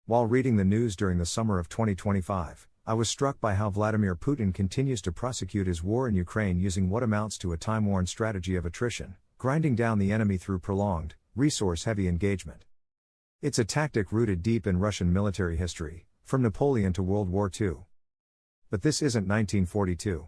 While reading the news during the summer of 2025, I was struck by how Vladimir Putin continues to prosecute his war in Ukraine using what amounts to a time-worn strategy of attrition, grinding down the enemy through prolonged, resource-heavy engagement. It's a tactic rooted deep in Russian military history, from Napoleon to World War II. But this isn't 1942.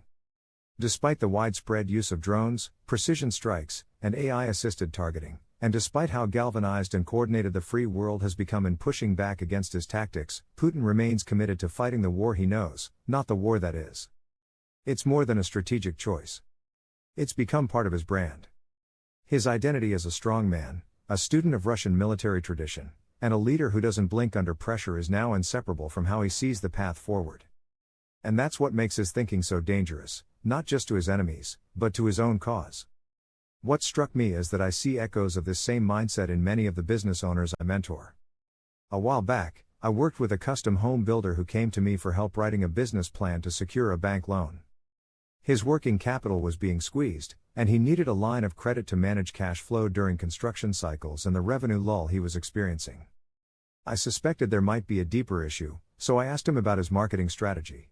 Despite the widespread use of drones, precision strikes, and AI-assisted targeting, and despite how galvanized and coordinated the free world has become in pushing back against his tactics, Putin remains committed to fighting the war he knows, not the war that is. It's more than a strategic choice. It's become part of his brand. His identity as a strong man, a student of Russian military tradition, and a leader who doesn't blink under pressure is now inseparable from how he sees the path forward. And that's what makes his thinking so dangerous, not just to his enemies, but to his own cause. What struck me is that I see echoes of this same mindset in many of the business owners I mentor. A while back, I worked with a custom home builder who came to me for help writing a business plan to secure a bank loan. His working capital was being squeezed, and he needed a line of credit to manage cash flow during construction cycles and the revenue lull he was experiencing. I suspected there might be a deeper issue, so I asked him about his marketing strategy.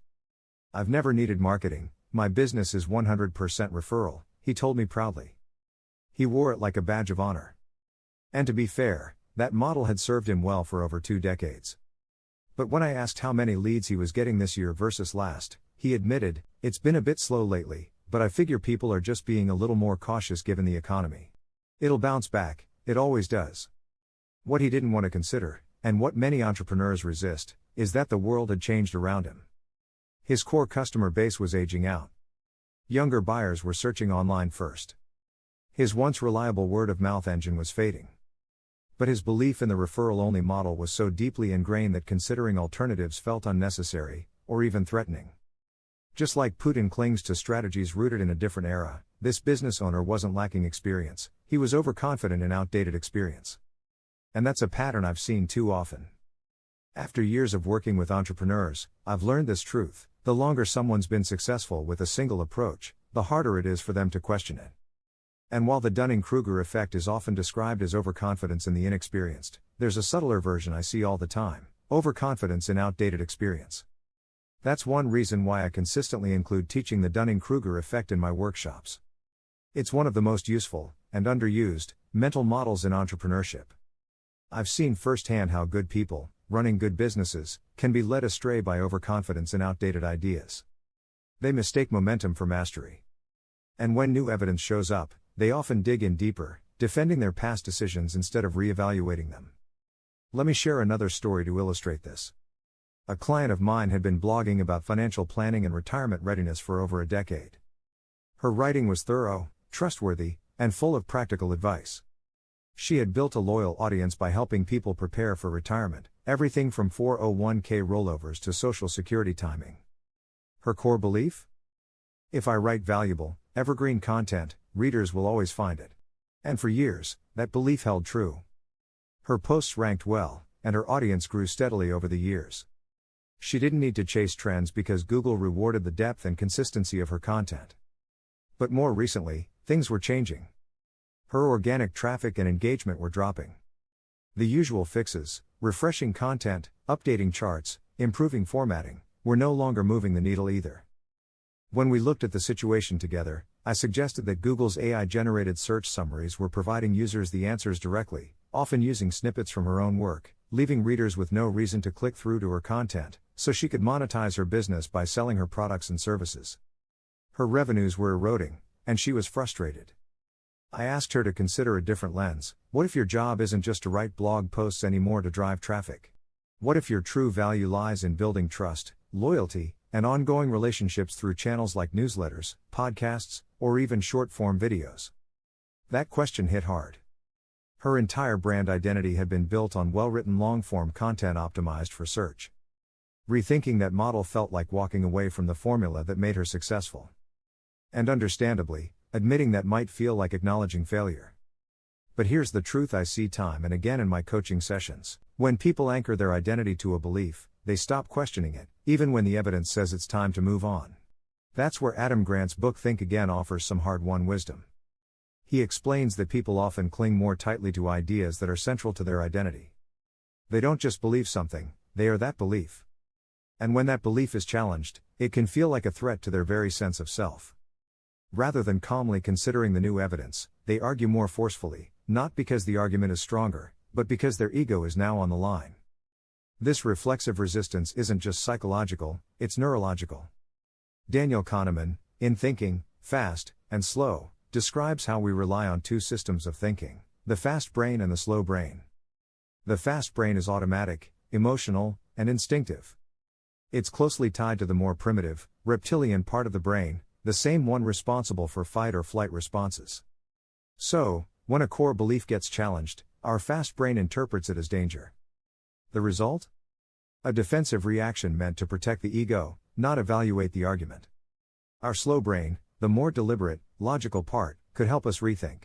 "I've never needed marketing, my business is 100% referral," he told me proudly. He wore it like a badge of honor. And to be fair, that model had served him well for over 2 decades. But when I asked how many leads he was getting this year versus last, he admitted, "It's been a bit slow lately, but I figure people are just being a little more cautious given the economy. It'll bounce back, it always does." What he didn't want to consider, and what many entrepreneurs resist, is that the world had changed around him. His core customer base was aging out. Younger buyers were searching online first. His once reliable word-of-mouth engine was fading. But his belief in the referral-only model was so deeply ingrained that considering alternatives felt unnecessary, or even threatening. Just like Putin clings to strategies rooted in a different era, this business owner wasn't lacking experience, he was overconfident in outdated experience. And that's a pattern I've seen too often. After years of working with entrepreneurs, I've learned this truth: the longer someone's been successful with a single approach, the harder it is for them to question it. And while the Dunning-Kruger effect is often described as overconfidence in the inexperienced, there's a subtler version I see all the time: overconfidence in outdated experience. That's one reason why I consistently include teaching the Dunning-Kruger effect in my workshops. It's one of the most useful, and underused, mental models in entrepreneurship. I've seen firsthand how good people, running good businesses, can be led astray by overconfidence in outdated ideas. They mistake momentum for mastery. And when new evidence shows up, they often dig in deeper, defending their past decisions instead of re-evaluating them. Let me share another story to illustrate this. A client of mine had been blogging about financial planning and retirement readiness for over a decade. Her writing was thorough, trustworthy, and full of practical advice. She had built a loyal audience by helping people prepare for retirement, everything from 401k rollovers to Social Security timing. Her core belief? If I write valuable, evergreen content, readers will always find it. And for years, that belief held true. Her posts ranked well, and her audience grew steadily over the years. She didn't need to chase trends because Google rewarded the depth and consistency of her content. But more recently, things were changing. Her organic traffic and engagement were dropping. The usual fixes, refreshing content, updating charts, improving formatting, were no longer moving the needle either. When we looked at the situation together, I suggested that Google's AI-generated search summaries were providing users the answers directly, often using snippets from her own work, leaving readers with no reason to click through to her content, so she could monetize her business by selling her products and services. Her revenues were eroding, and she was frustrated. I asked her to consider a different lens. What if your job isn't just to write blog posts anymore to drive traffic? What if your true value lies in building trust, loyalty, and ongoing relationships through channels like newsletters, podcasts, or even short-form videos? That question hit hard. Her entire brand identity had been built on well-written long-form content optimized for search. Rethinking that model felt like walking away from the formula that made her successful. And understandably, admitting that might feel like acknowledging failure. But here's the truth I see time and again in my coaching sessions. When people anchor their identity to a belief, they stop questioning it, even when the evidence says it's time to move on. That's where Adam Grant's book Think Again offers some hard-won wisdom. He explains that people often cling more tightly to ideas that are central to their identity. They don't just believe something, they are that belief. And when that belief is challenged, it can feel like a threat to their very sense of self. Rather than calmly considering the new evidence, they argue more forcefully, not because the argument is stronger, but because their ego is now on the line. This reflexive resistance isn't just psychological, it's neurological. Daniel Kahneman, in Thinking, Fast, and Slow, describes how we rely on two systems of thinking, the fast brain and the slow brain. The fast brain is automatic, emotional, and instinctive. It's closely tied to the more primitive, reptilian part of the brain, the same one responsible for fight or flight responses. So, when a core belief gets challenged, our fast brain interprets it as danger. The result? A defensive reaction meant to protect the ego, not evaluate the argument. Our slow brain, the more deliberate, logical part, could help us rethink.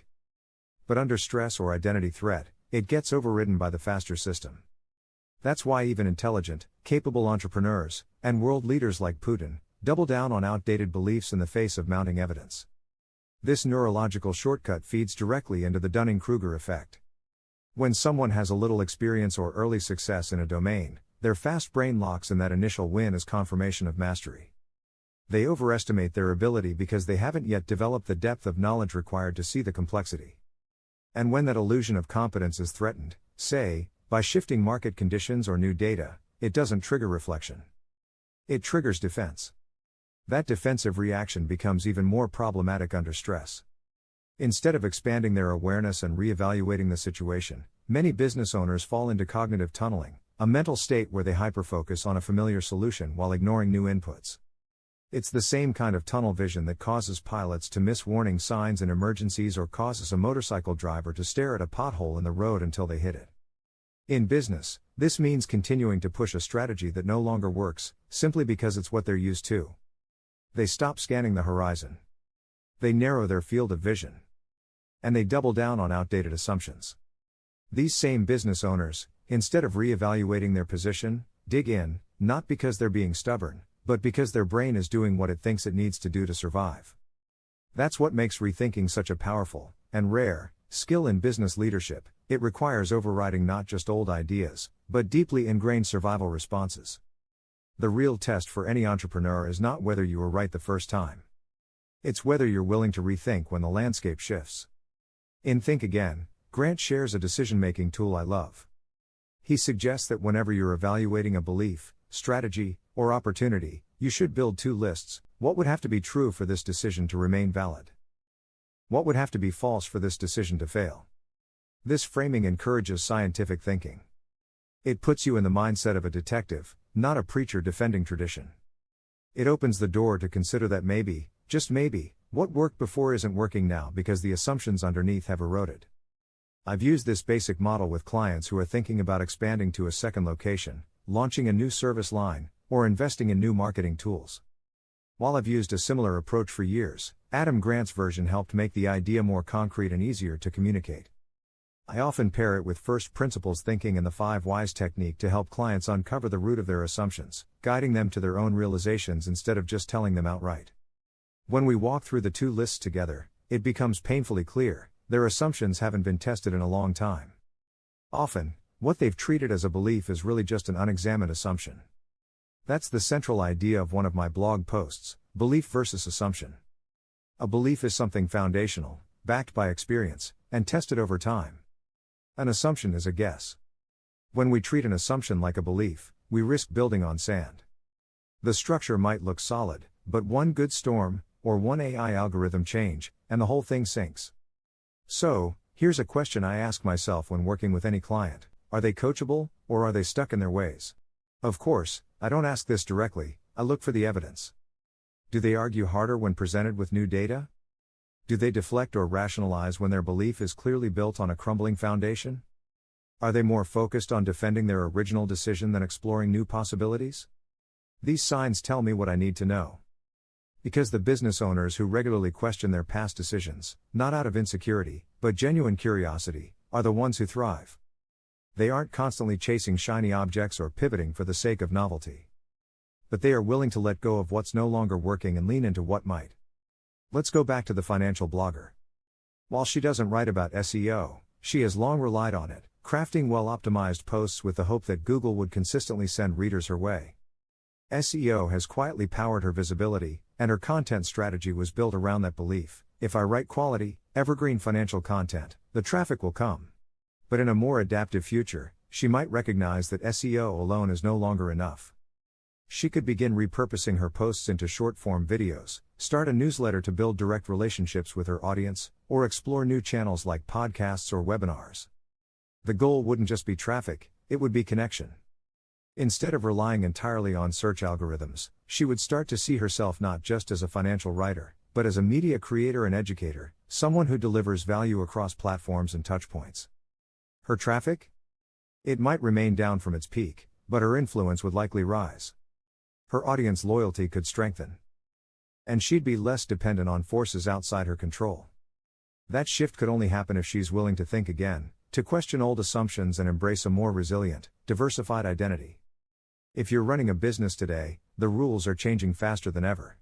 But under stress or identity threat, it gets overridden by the faster system. That's why even intelligent, capable entrepreneurs, and world leaders like Putin, double down on outdated beliefs in the face of mounting evidence. This neurological shortcut feeds directly into the Dunning-Kruger effect. When someone has a little experience or early success in a domain, their fast brain locks in that initial win as confirmation of mastery. They overestimate their ability because they haven't yet developed the depth of knowledge required to see the complexity. And when that illusion of competence is threatened, say, by shifting market conditions or new data, it doesn't trigger reflection. It triggers defense. That defensive reaction becomes even more problematic under stress. Instead of expanding their awareness and reevaluating the situation, many business owners fall into cognitive tunneling, a mental state where they hyperfocus on a familiar solution while ignoring new inputs. It's the same kind of tunnel vision that causes pilots to miss warning signs in emergencies or causes a motorcycle driver to stare at a pothole in the road until they hit it. In business, this means continuing to push a strategy that no longer works, simply because it's what they're used to. They stop scanning the horizon. They narrow their field of vision. And they double down on outdated assumptions. These same business owners, instead of reevaluating their position, dig in, not because they're being stubborn, but because their brain is doing what it thinks it needs to do to survive. That's what makes rethinking such a powerful, and rare, skill in business leadership. It requires overriding not just old ideas, but deeply ingrained survival responses. The real test for any entrepreneur is not whether you were right the first time. It's whether you're willing to rethink when the landscape shifts. In Think Again, Grant shares a decision-making tool I love. He suggests that whenever you're evaluating a belief, strategy, or opportunity, you should build two lists. What would have to be true for this decision to remain valid? What would have to be false for this decision to fail? This framing encourages scientific thinking. It puts you in the mindset of a detective, not a preacher defending tradition. It opens the door to consider that maybe, just maybe, what worked before isn't working now because the assumptions underneath have eroded. I've used this basic model with clients who are thinking about expanding to a second location, launching a new service line, or investing in new marketing tools. While I've used a similar approach for years, Adam Grant's version helped make the idea more concrete and easier to communicate. I often pair it with first principles thinking and the 5 whys technique to help clients uncover the root of their assumptions, guiding them to their own realizations instead of just telling them outright. When we walk through the two lists together, it becomes painfully clear, their assumptions haven't been tested in a long time. Often, what they've treated as a belief is really just an unexamined assumption. That's the central idea of one of my blog posts, Belief versus Assumption. A belief is something foundational, backed by experience, and tested over time. An assumption is a guess. When we treat an assumption like a belief, we risk building on sand. The structure might look solid, but one good storm, or one AI algorithm change, and the whole thing sinks. So, here's a question I ask myself when working with any client: are they coachable, or are they stuck in their ways? Of course, I don't ask this directly, I look for the evidence. Do they argue harder when presented with new data? Do they deflect or rationalize when their belief is clearly built on a crumbling foundation? Are they more focused on defending their original decision than exploring new possibilities? These signs tell me what I need to know. Because the business owners who regularly question their past decisions, not out of insecurity, but genuine curiosity, are the ones who thrive. They aren't constantly chasing shiny objects or pivoting for the sake of novelty. But they are willing to let go of what's no longer working and lean into what might. Let's go back to the financial blogger. While she doesn't write about SEO, she has long relied on it, crafting well-optimized posts with the hope that Google would consistently send readers her way. SEO has quietly powered her visibility, and her content strategy was built around that belief: if I write quality, evergreen financial content, the traffic will come. But in a more adaptive future, she might recognize that SEO alone is no longer enough. She could begin repurposing her posts into short-form videos, start a newsletter to build direct relationships with her audience, or explore new channels like podcasts or webinars. The goal wouldn't just be traffic, it would be connection. Instead of relying entirely on search algorithms, she would start to see herself not just as a financial writer, but as a media creator and educator, someone who delivers value across platforms and touchpoints. Her traffic? It might remain down from its peak, but her influence would likely rise. Her audience loyalty could strengthen. And she'd be less dependent on forces outside her control. That shift could only happen if she's willing to think again, to question old assumptions and embrace a more resilient, diversified identity. If you're running a business today, the rules are changing faster than ever.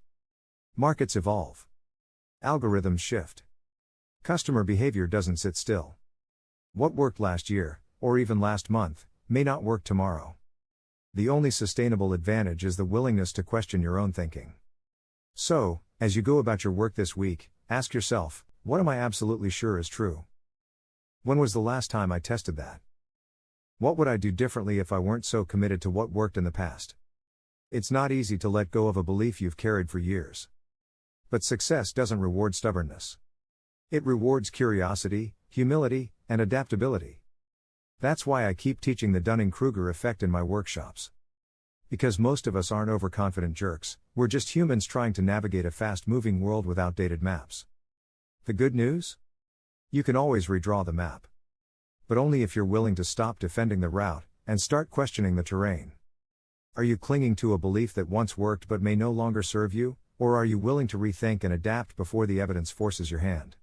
Markets evolve. Algorithms shift. Customer behavior doesn't sit still. What worked last year, or even last month, may not work tomorrow. The only sustainable advantage is the willingness to question your own thinking. So, as you go about your work this week, ask yourself, what am I absolutely sure is true? When was the last time I tested that? What would I do differently if I weren't so committed to what worked in the past? It's not easy to let go of a belief you've carried for years. But success doesn't reward stubbornness. It rewards curiosity, humility, and adaptability. That's why I keep teaching the Dunning-Kruger effect in my workshops. Because most of us aren't overconfident jerks, we're just humans trying to navigate a fast-moving world with outdated maps. The good news? You can always redraw the map. But only if you're willing to stop defending the route, and start questioning the terrain. Are you clinging to a belief that once worked but may no longer serve you, or are you willing to rethink and adapt before the evidence forces your hand?